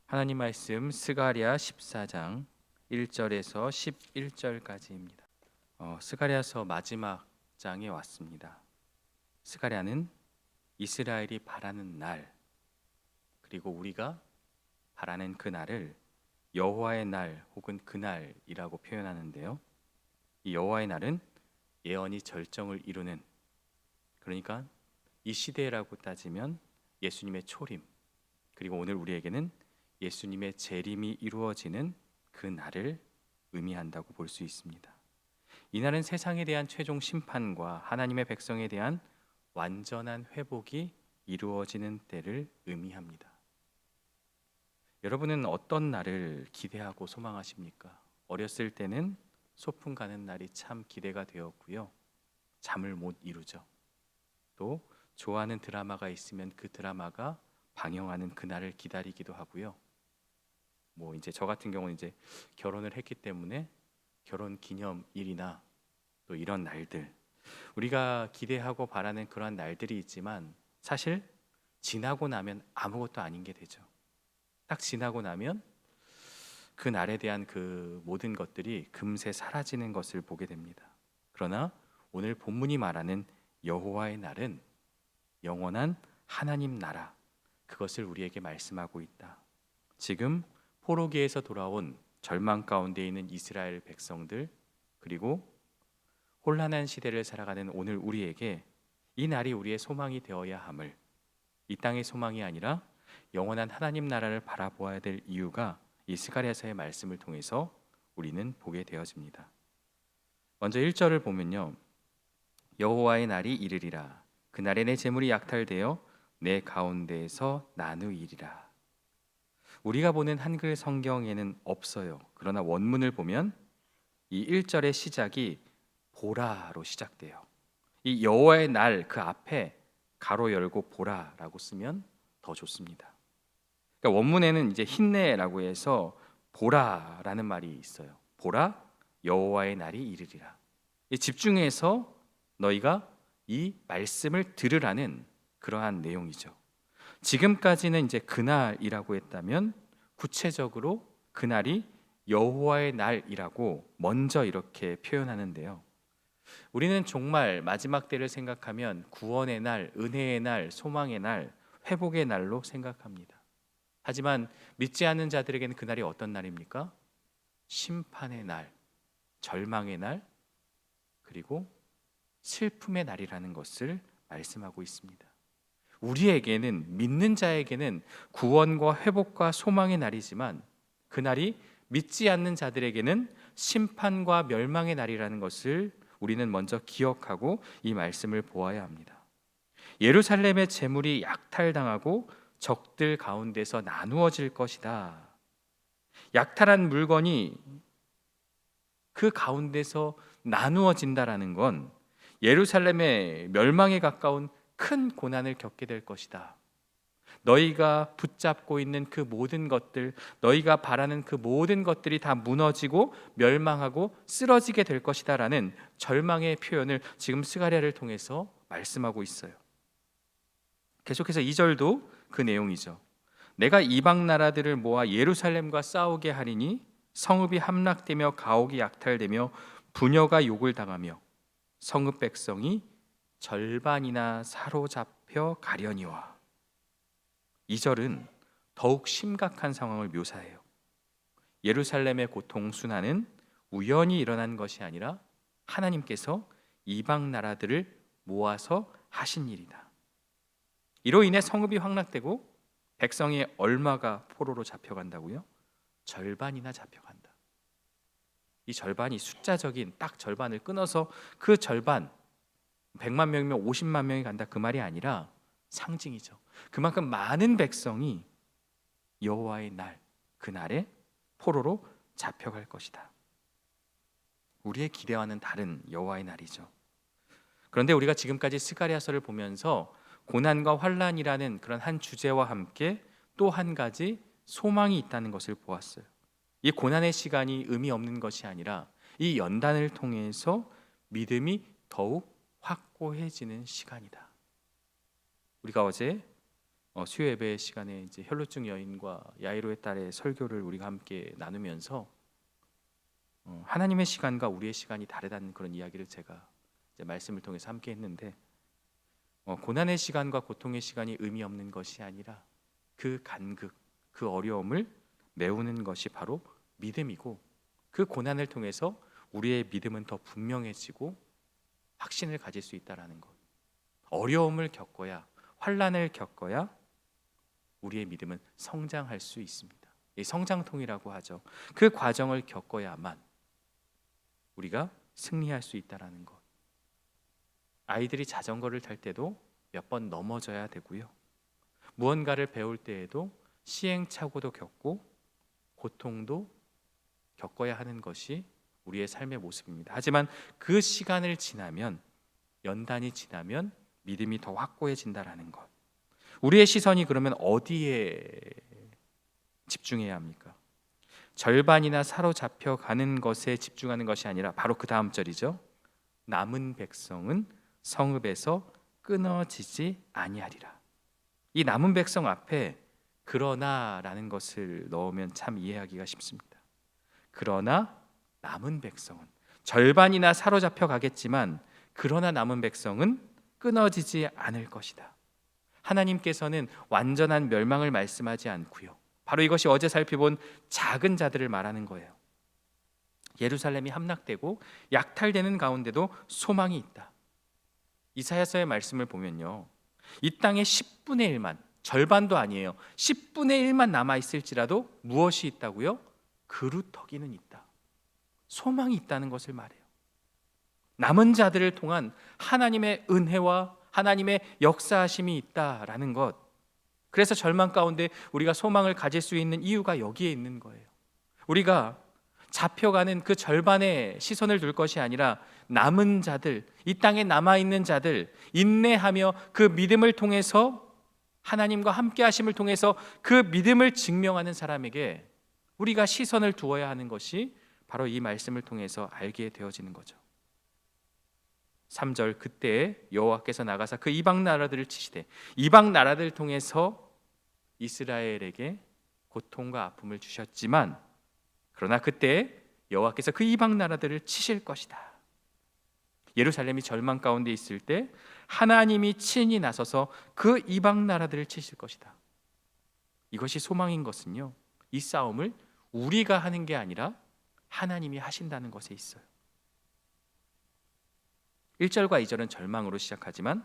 하나님 말씀 스가랴 14장 1절에서 11절까지입니다. 스가랴서 마지막 장에 왔습니다. 스가랴는 이스라엘이 바라는 날, 그리고 우리가 바라는 그 날을 여호와의 날 혹은 그날이라고 표현하는데요. 이 여호와의 날은 예언이 절정을 이루는, 그러니까 이 시대라고 따지면 예수님의 초림, 그리고 오늘 우리에게는 예수님의 재림이 이루어지는 그 날을 의미한다고 볼 수 있습니다. 이 날은 세상에 대한 최종 심판과 하나님의 백성에 대한 완전한 회복이 이루어지는 때를 의미합니다. 여러분은 어떤 날을 기대하고 소망하십니까? 어렸을 때는 소풍 가는 날이 참 기대가 되었고요. 잠을 못 이루죠. 또 좋아하는 드라마가 있으면 그 드라마가 방영하는 그날을 기다리기도 하고요. 이제 저 같은 경우는 이제 결혼을 했기 때문에 결혼 기념일이나 또 이런 날들, 우리가 기대하고 바라는 그런 날들이 있지만 사실 지나고 나면 아무것도 아닌 게 되죠. 딱 지나고 나면 그 날에 대한 그 모든 것들이 금세 사라지는 것을 보게 됩니다. 그러나 오늘 본문이 말하는 여호와의 날은 영원한 하나님 나라, 그것을 우리에게 말씀하고 있다. 지금 포로기에서 돌아온 절망 가운데 있는 이스라엘 백성들, 그리고 혼란한 시대를 살아가는 오늘 우리에게 이 날이 우리의 소망이 되어야 함을, 이 땅의 소망이 아니라 영원한 하나님 나라를 바라보아야 될 이유가 이 스가랴서의 말씀을 통해서 우리는 보게 되어집니다. 먼저 1절을 보면요, 여호와의 날이 이르리라. 그날에 내 재물이 약탈되어 내 가운데에서 나누이리라. 우리가 보는 한글 성경에는 없어요. 그러나 원문을 보면 이 1절의 시작이 보라로 시작돼요. 이 여호와의 날 그 앞에 가로 열고 보라라고 쓰면 더 좋습니다. 그러니까 원문에는 이제 힘내라고 해서 보라라는 말이 있어요. 보라, 여호와의 날이 이르리라. 집중해서 너희가 이 말씀을 들으라는 그러한 내용이죠. 지금까지는 이제 그날이라고 했다면 구체적으로 그날이 여호와의 날이라고 먼저 이렇게 표현하는데요. 우리는 정말 마지막 때를 생각하면 구원의 날, 은혜의 날, 소망의 날, 회복의 날로 생각합니다. 하지만 믿지 않는 자들에게는 그날이 어떤 날입니까? 심판의 날, 절망의 날, 그리고 슬픔의 날이라는 것을 말씀하고 있습니다. 우리에게는, 믿는 자에게는 구원과 회복과 소망의 날이지만 그날이 믿지 않는 자들에게는 심판과 멸망의 날이라는 것을 우리는 먼저 기억하고 이 말씀을 보아야 합니다. 예루살렘의 재물이 약탈당하고 적들 가운데서 나누어질 것이다. 약탈한 물건이 그 가운데서 나누어진다라는 건 예루살렘의 멸망에 가까운 큰 고난을 겪게 될 것이다. 너희가 붙잡고 있는 그 모든 것들, 너희가 바라는 그 모든 것들이 다 무너지고 멸망하고 쓰러지게 될 것이다 라는 절망의 표현을 지금 스가랴를 통해서 말씀하고 있어요. 계속해서 2절도 그 내용이죠. 내가 이방 나라들을 모아 예루살렘과 싸우게 하리니 성읍이 함락되며 가옥이 약탈되며 부녀가 욕을 당하며 성읍 백성이 절반이나 사로잡혀 가려니와. 2절은 더욱 심각한 상황을 묘사해요. 예루살렘의 고통 순환은 우연히 일어난 것이 아니라 하나님께서 이방 나라들을 모아서 하신 일이다. 이로 인해 성읍이 황락되고 백성이 얼마가 포로로 잡혀간다고요? 절반이나 잡혀간다. 이 절반이 숫자적인 딱 절반을 끊어서 그 절반 100만 명이면 50만 명이 간다 그 말이 아니라 상징이죠. 그만큼 많은 백성이 여호와의 날, 그날에 포로로 잡혀갈 것이다. 우리의 기대와는 다른 여호와의 날이죠. 그런데 우리가 지금까지 스가랴서를 보면서 고난과 환란이라는 그런 한 주제와 함께 또 한 가지 소망이 있다는 것을 보았어요. 이 고난의 시간이 의미 없는 것이 아니라 이 연단을 통해서 믿음이 더욱 확고해지는 시간이다. 우리가 어제 수요 예배 시간에 이제 혈루증 여인과 야이로의 딸의 설교를 우리가 함께 나누면서 하나님의 시간과 우리의 시간이 다르다는 그런 이야기를 제가 이제 말씀을 통해서 함께 했는데, 고난의 시간과 고통의 시간이 의미 없는 것이 아니라 그 간극, 그 어려움을 메우는 것이 바로 믿음이고, 그 고난을 통해서 우리의 믿음은 더 분명해지고 확신을 가질 수 있다라는 것. 어려움을 겪어야, 환난을 겪어야 우리의 믿음은 성장할 수 있습니다. 이 성장통이라고 하죠. 그 과정을 겪어야만 우리가 승리할 수 있다라는 것. 아이들이 자전거를 탈 때도 몇 번 넘어져야 되고요. 무언가를 배울 때에도 시행착오도 겪고 고통도 겪어야 하는 것이 우리의 삶의 모습입니다. 하지만 그 시간을 지나면, 연단이 지나면 믿음이 더 확고해진다라는 것. 우리의 시선이 그러면 어디에 집중해야 합니까? 절반이나 사로잡혀 가는 것에 집중하는 것이 아니라 바로 그 다음 절이죠. 남은 백성은 성읍에서 끊어지지 아니하리라. 이 남은 백성 앞에 그러나라는 것을 넣으면 참 이해하기가 쉽습니다. 그러나 남은 백성은, 절반이나 사로잡혀 가겠지만 그러나 남은 백성은 끊어지지 않을 것이다. 하나님께서는 완전한 멸망을 말씀하지 않고요, 바로 이것이 어제 살펴본 작은 자들을 말하는 거예요. 예루살렘이 함락되고 약탈되는 가운데도 소망이 있다. 이사야서의 말씀을 보면요, 이 땅에 10분의 1만, 절반도 아니에요, 10분의 1만 남아있을지라도 무엇이 있다고요? 그루터기는 있다. 소망이 있다는 것을 말해요. 남은 자들을 통한 하나님의 은혜와 하나님의 역사하심이 있다라는 것. 그래서 절망 가운데 우리가 소망을 가질 수 있는 이유가 여기에 있는 거예요. 우리가 잡혀가는 그 절반의 시선을 둘 것이 아니라 남은 자들, 이 땅에 남아있는 자들, 인내하며 그 믿음을 통해서, 하나님과 함께 하심을 통해서 그 믿음을 증명하는 사람에게 우리가 시선을 두어야 하는 것이 바로 이 말씀을 통해서 알게 되어지는 거죠. 3절, 그때 여호와께서 나가사 그 이방 나라들을 치시되, 이방 나라들을 통해서 이스라엘에게 고통과 아픔을 주셨지만 그러나 그때 여호와께서 그 이방 나라들을 치실 것이다. 예루살렘이 절망 가운데 있을 때 하나님이 친히 나서서 그 이방 나라들을 치실 것이다. 이것이 소망인 것은요, 이 싸움을 우리가 하는 게 아니라 하나님이 하신다는 것에 있어요. 1절과 2절은 절망으로 시작하지만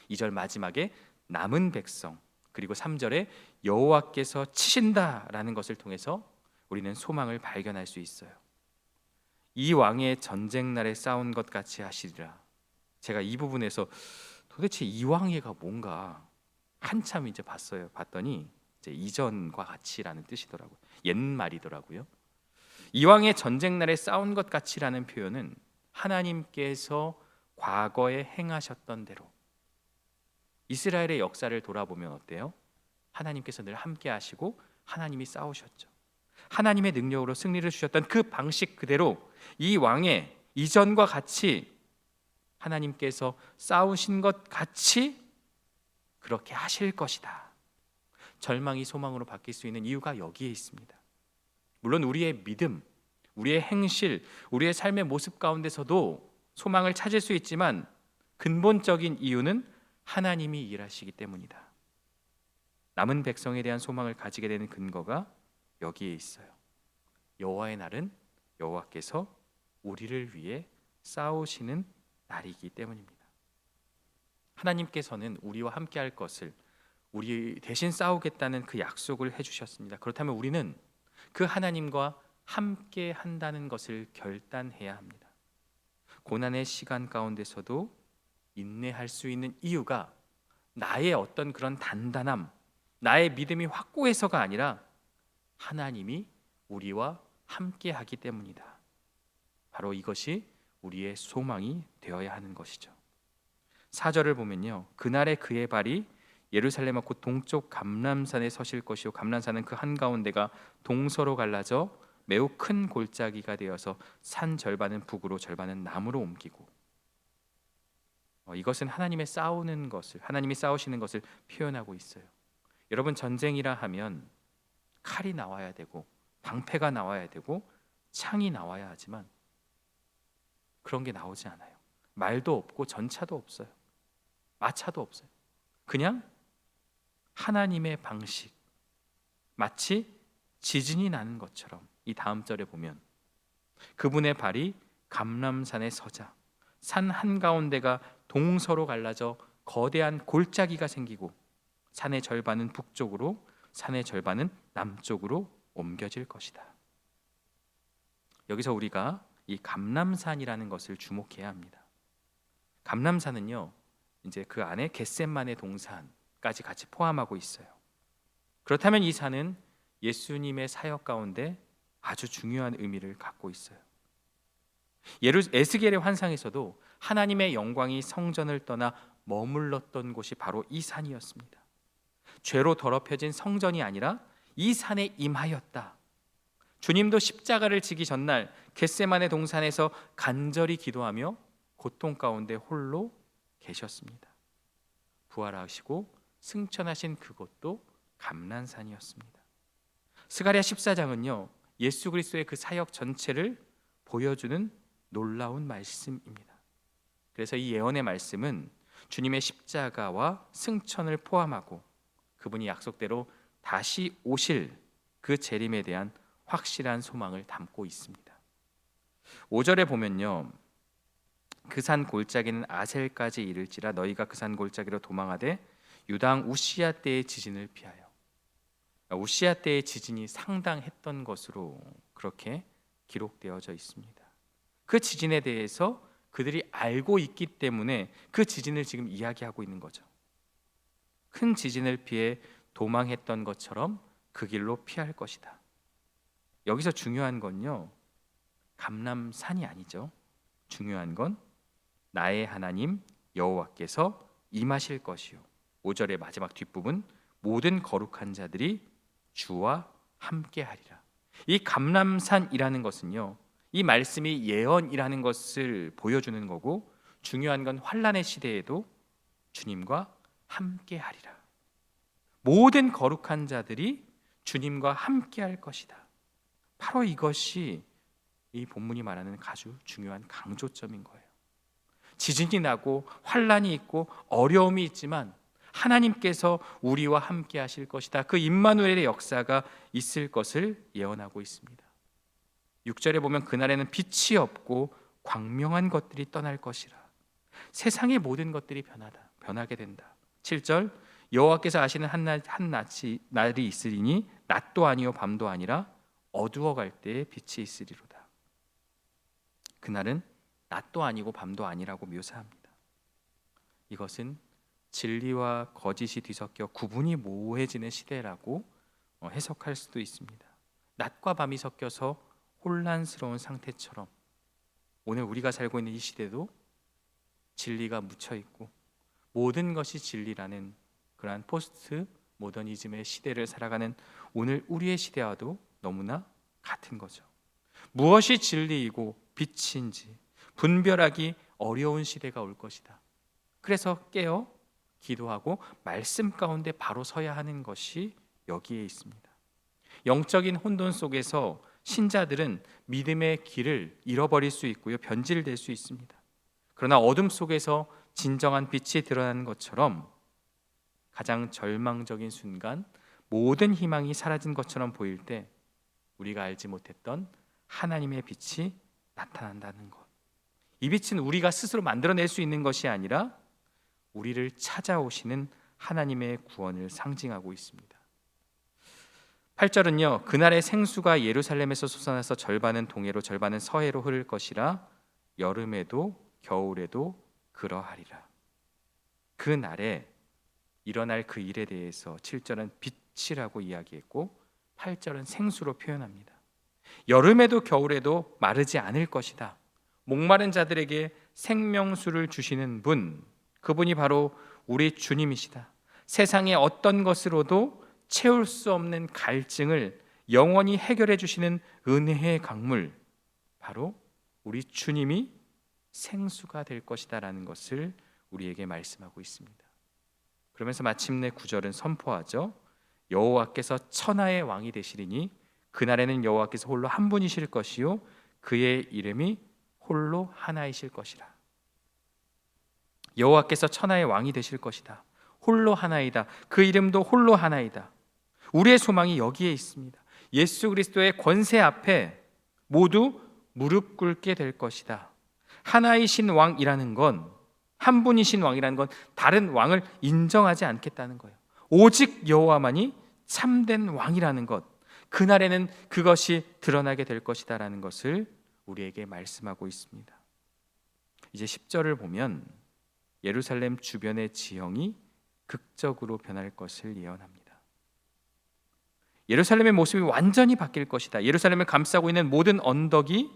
2절 마지막에 남은 백성, 그리고 3절에 여호와께서 치신다라는 것을 통해서 우리는 소망을 발견할 수 있어요. 이 왕의 전쟁 날에 싸운 것 같이 하시리라. 제가 이 부분에서 도대체 이 왕예가 뭔가 한참 이제 봤더니 이제 이전과 같이라는 뜻이더라고요. 옛말이더라고요. 이 왕의 전쟁 날에 싸운 것 같이라는 표현은 하나님께서 과거에 행하셨던 대로, 이스라엘의 역사를 돌아보면 어때요? 하나님께서 늘 함께 하시고 하나님이 싸우셨죠. 하나님의 능력으로 승리를 주셨던 그 방식 그대로 이 왕의 이전과 같이 하나님께서 싸우신 것 같이 그렇게 하실 것이다. 절망이 소망으로 바뀔 수 있는 이유가 여기에 있습니다. 물론 우리의 믿음, 우리의 행실, 우리의 삶의 모습 가운데서도 소망을 찾을 수 있지만 근본적인 이유는 하나님이 일하시기 때문이다. 남은 백성에 대한 소망을 가지게 되는 근거가 여기에 있어요. 여호와의 날은 여호와께서 우리를 위해 싸우시는 날이기 때문입니다. 하나님께서는 우리와 함께 할 것을, 우리 대신 싸우겠다는 그 약속을 해주셨습니다. 그렇다면 우리는 그 하나님과 함께 한다는 것을 결단해야 합니다. 고난의 시간 가운데서도 인내할 수 있는 이유가 나의 어떤 그런 단단함, 나의 믿음이 확고해서가 아니라 하나님이 우리와 함께 하기 때문이다. 바로 이것이 우리의 소망이 되어야 하는 것이죠. 4절을 보면요, 그날에 그의 발이 예루살렘 곧 동쪽 감람산에 서실 것이요 감람산은 그 한가운데가 동서로 갈라져 매우 큰 골짜기가 되어서 산 절반은 북으로 절반은 남으로 옮기고, 이것은 하나님의 싸우는 것을, 하나님이 싸우시는 것을 표현하고 있어요. 여러분, 전쟁이라 하면 칼이 나와야 되고 방패가 나와야 되고 창이 나와야 하지만 그런 게 나오지 않아요. 말도 없고 전차도 없어요. 마차도 없어요. 그냥 하나님의 방식, 마치 지진이 나는 것처럼 이 다음 절에 보면 그분의 발이 감람산에 서자 산 한가운데가 동서로 갈라져 거대한 골짜기가 생기고 산의 절반은 북쪽으로 산의 절반은 남쪽으로 옮겨질 것이다. 여기서 우리가 이 감람산이라는 것을 주목해야 합니다. 감람산은요, 이제 그 안에 겟셋만의 동산까지 같이 포함하고 있어요. 그렇다면 이 산은 예수님의 사역 가운데 아주 중요한 의미를 갖고 있어요. 에스겔의 환상에서도 하나님의 영광이 성전을 떠나 머물렀던 곳이 바로 이 산이었습니다. 죄로 더럽혀진 성전이 아니라 이 산에 임하였다. 주님도 십자가를 지기 전날 겟세마네 동산에서 간절히 기도하며 고통 가운데 홀로 계셨습니다. 부활하시고 승천하신 그곳도 감람산이었습니다. 스가랴 14장은요, 예수 그리스도의 그 사역 전체를 보여주는 놀라운 말씀입니다. 그래서 이 예언의 말씀은 주님의 십자가와 승천을 포함하고 그분이 약속대로 다시 오실 그 재림에 대한 확실한 소망을 담고 있습니다. 5절에 보면요, 그 산 골짜기는 아셀까지 이를지라 너희가 그 산 골짜기로 도망하되 유당 우시야 때의 지진을 피하여. 우시야 때의 지진이 상당했던 것으로 그렇게 기록되어져 있습니다. 그 지진에 대해서 그들이 알고 있기 때문에 그 지진을 지금 이야기하고 있는 거죠. 큰 지진을 피해 도망했던 것처럼 그 길로 피할 것이다. 여기서 중요한 건요, 감람산이 아니죠. 중요한 건 나의 하나님 여호와께서 임하실 것이요 5절의 마지막 뒷부분 모든 거룩한 자들이 주와 함께하리라. 이 감람산이라는 것은요, 이 말씀이 예언이라는 것을 보여주는 거고, 중요한 건 환난의 시대에도 주님과 함께하리라. 모든 거룩한 자들이 주님과 함께할 것이다. 바로 이것이 이 본문이 말하는 아주 중요한 강조점인 거예요. 지진이 나고 환난이 있고 어려움이 있지만 하나님께서 우리와 함께 하실 것이다. 그 임마누엘의 역사가 있을 것을 예언하고 있습니다. 6절에 보면 그날에는 빛이 없고 광명한 것들이 떠날 것이라. 세상의 모든 것들이 변하게 된다. 7절 여호와께서 아시는 날이 있으리니 낮도 아니요 밤도 아니라 어두워갈 때에 빛이 있으리로다. 그날은 낮도 아니고 밤도 아니라고 묘사합니다. 이것은 진리와 거짓이 뒤섞여 구분이 모호해지는 시대라고 해석할 수도 있습니다. 낮과 밤이 섞여서 혼란스러운 상태처럼 오늘 우리가 살고 있는 이 시대도 진리가 묻혀 있고 모든 것이 진리라는 그러한 포스트 모더니즘의 시대를 살아가는 오늘 우리의 시대와도 너무나 같은 거죠. 무엇이 진리이고 빛인지 분별하기 어려운 시대가 올 것이다. 그래서 깨어 기도하고 말씀 가운데 바로 서야 하는 것이 여기에 있습니다. 영적인 혼돈 속에서 신자들은 믿음의 길을 잃어버릴 수 있고요, 변질될 수 있습니다. 그러나 어둠 속에서 진정한 빛이 드러나는 것처럼 가장 절망적인 순간 모든 희망이 사라진 것처럼 보일 때 우리가 알지 못했던 하나님의 빛이 나타난다는 것. 이 빛은 우리가 스스로 만들어낼 수 있는 것이 아니라 우리를 찾아오시는 하나님의 구원을 상징하고 있습니다. 8절은요, 그날의 생수가 예루살렘에서 솟아나서 절반은 동해로 절반은 서해로 흐를 것이라 여름에도 겨울에도 그러하리라. 그 날에 일어날 그 일에 대해서 7절은 빛이라고 이야기했고 8절은 생수로 표현합니다. 여름에도 겨울에도 마르지 않을 것이다. 목마른 자들에게 생명수를 주시는 분, 그분이 바로 우리 주님이시다. 세상의 어떤 것으로도 채울 수 없는 갈증을 영원히 해결해 주시는 은혜의 강물, 바로 우리 주님이 생수가 될 것이다 라는 것을 우리에게 말씀하고 있습니다. 그러면서 마침내 9절은 선포하죠. 여호와께서 천하의 왕이 되시리니 그날에는 여호와께서 홀로 한 분이실 것이요 그의 이름이 홀로 하나이실 것이라. 여호와께서 천하의 왕이 되실 것이다. 홀로 하나이다. 그 이름도 홀로 하나이다. 우리의 소망이 여기에 있습니다. 예수 그리스도의 권세 앞에 모두 무릎 꿇게 될 것이다. 하나이신 왕이라는 건, 한 분이신 왕이라는 건 다른 왕을 인정하지 않겠다는 거예요. 오직 여호와만이 참된 왕이라는 것, 그날에는 그것이 드러나게 될 것이다라는 것을 우리에게 말씀하고 있습니다. 이제 10절을 보면 예루살렘 주변의 지형이 극적으로 변할 것을 예언합니다. 예루살렘의 모습이 완전히 바뀔 것이다. 예루살렘을 감싸고 있는 모든 언덕이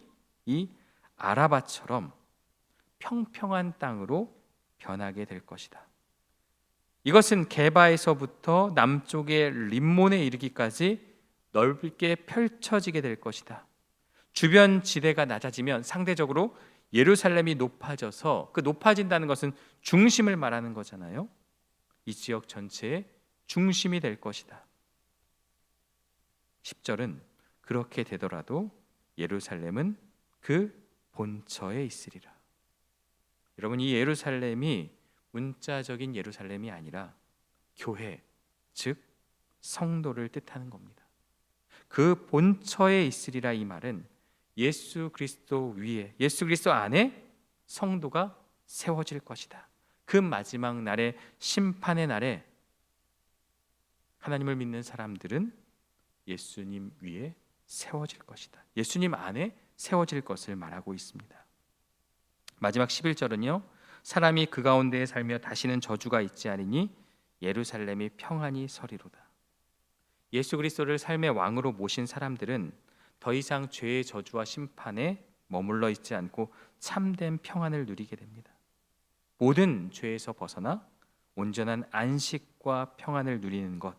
이 아라바처럼 평평한 땅으로 변하게 될 것이다. 이것은 게바에서부터 남쪽의 림몬에 이르기까지 넓게 펼쳐지게 될 것이다. 주변 지대가 낮아지면 상대적으로 예루살렘이 높아져서, 그 높아진다는 것은 중심을 말하는 거잖아요. 이 지역 전체의 중심이 될 것이다. 10절은 그렇게 되더라도 예루살렘은 그 본처에 있으리라. 여러분, 이 예루살렘이 문자적인 예루살렘이 아니라 교회, 즉 성도를 뜻하는 겁니다. 그 본처에 있으리라, 이 말은 예수 그리스도 위에, 예수 그리스도 안에 성도가 세워질 것이다. 그 마지막 날의 심판의 날에 하나님을 믿는 사람들은 예수님 위에 세워질 것이다. 예수님 안에 세워질 것을 말하고 있습니다. 마지막 11절은요, 사람이 그 가운데에 살며 다시는 저주가 있지 않으니 예루살렘이 평안히 서리로다. 예수 그리스도를 삶의 왕으로 모신 사람들은 더 이상 죄의 저주와 심판에 머물러 있지 않고 참된 평안을 누리게 됩니다. 모든 죄에서 벗어나 온전한 안식과 평안을 누리는 것,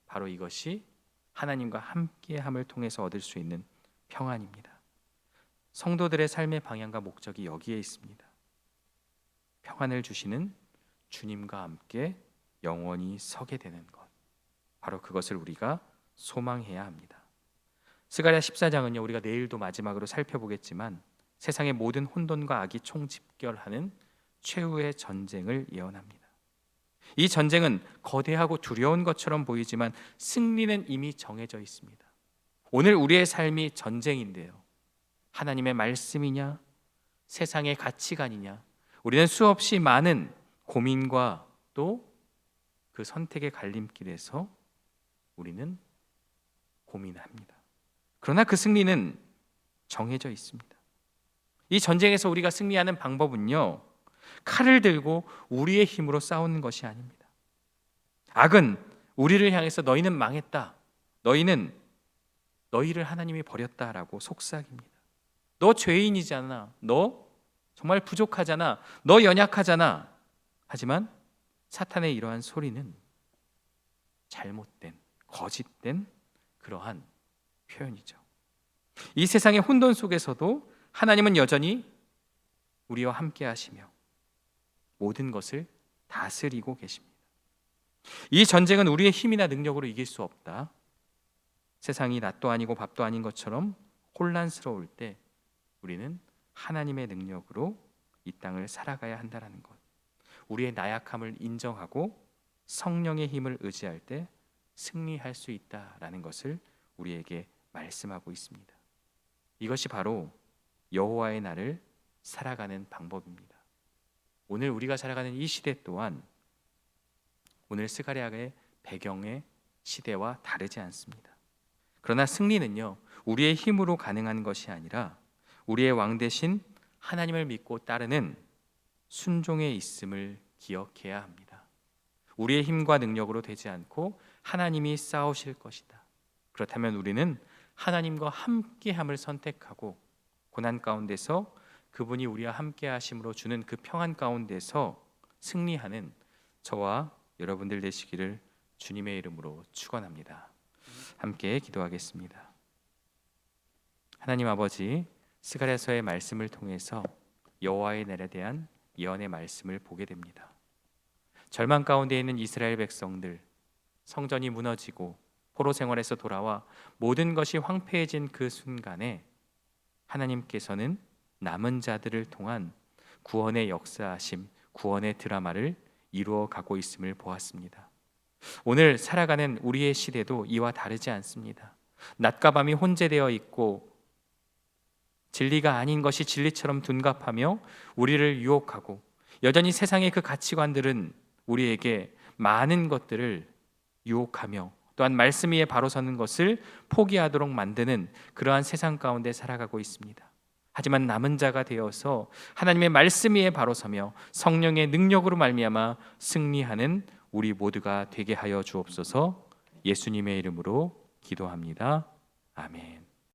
바로 이것이 하나님과 함께함을 통해서 얻을 수 있는 평안입니다. 성도들의 삶의 방향과 목적이 여기에 있습니다. 평안을 주시는 주님과 함께 영원히 서게 되는 것, 바로 그것을 우리가 소망해야 합니다. 스가랴 14장은요, 우리가 내일도 마지막으로 살펴보겠지만 세상의 모든 혼돈과 악이 총집결하는 최후의 전쟁을 예언합니다. 이 전쟁은 거대하고 두려운 것처럼 보이지만 승리는 이미 정해져 있습니다. 오늘 우리의 삶이 전쟁인데요, 하나님의 말씀이냐, 세상의 가치관이냐, 우리는 수없이 많은 고민과 또 그 선택의 갈림길에서 우리는 고민합니다. 그러나 그 승리는 정해져 있습니다. 이 전쟁에서 우리가 승리하는 방법은요, 칼을 들고 우리의 힘으로 싸우는 것이 아닙니다. 악은 우리를 향해서 너희는 망했다, 너희를 하나님이 버렸다라고 속삭입니다. 너 죄인이잖아, 너 정말 부족하잖아, 너 연약하잖아. 하지만 사탄의 이러한 소리는 잘못된, 거짓된 그러한 표현이죠. 이 세상의 혼돈 속에서도 하나님은 여전히 우리와 함께 하시며 모든 것을 다스리고 계십니다. 이 전쟁은 우리의 힘이나 능력으로 이길 수 없다. 세상이 낫도 아니고 밥도 아닌 것처럼 혼란스러울 때 우리는 하나님의 능력으로 이 땅을 살아가야 한다는 것, 우리의 나약함을 인정하고 성령의 힘을 의지할 때 승리할 수 있다라는 것을 우리에게 말씀하고 있습니다. 이것이 바로 여호와의 날을 살아가는 방법입니다. 오늘 우리가 살아가는 이 시대 또한 오늘 스가랴의 배경의 시대와 다르지 않습니다. 그러나 승리는요, 우리의 힘으로 가능한 것이 아니라 우리의 왕 대신 하나님을 믿고 따르는 순종에 있음을 기억해야 합니다. 우리의 힘과 능력으로 되지 않고 하나님이 싸우실 것이다. 그렇다면 우리는 하나님과 함께함을 선택하고 고난 가운데서 그분이 우리와 함께 하심으로 주는 그 평안 가운데서 승리하는 저와 여러분들 되시기를 주님의 이름으로 축원합니다. 함께 기도하겠습니다. 하나님 아버지, 스가랴서의 말씀을 통해서 여호와의 날에 대한 예언의 말씀을 보게 됩니다. 절망 가운데 있는 이스라엘 백성들, 성전이 무너지고 포로 생활에서 돌아와 모든 것이 황폐해진 그 순간에 하나님께서는 남은 자들을 통한 구원의 역사하심, 구원의 드라마를 이루어 가고 있음을 보았습니다. 오늘 살아가는 우리의 시대도 이와 다르지 않습니다. 낮과 밤이 혼재되어 있고 진리가 아닌 것이 진리처럼 둔갑하며 우리를 유혹하고, 여전히 세상의 그 가치관들은 우리에게 많은 것들을 유혹하며 또한 말씀 위에 바로 서는 것을 포기하도록 만드는 그러한 세상 가운데 살아가고 있습니다. 하지만 남은 자가 되어서 하나님의 말씀 위에 바로 서며 성령의 능력으로 말미암아 승리하는 우리 모두가 되게 하여 주옵소서. 예수님의 이름으로 기도합니다. 아멘.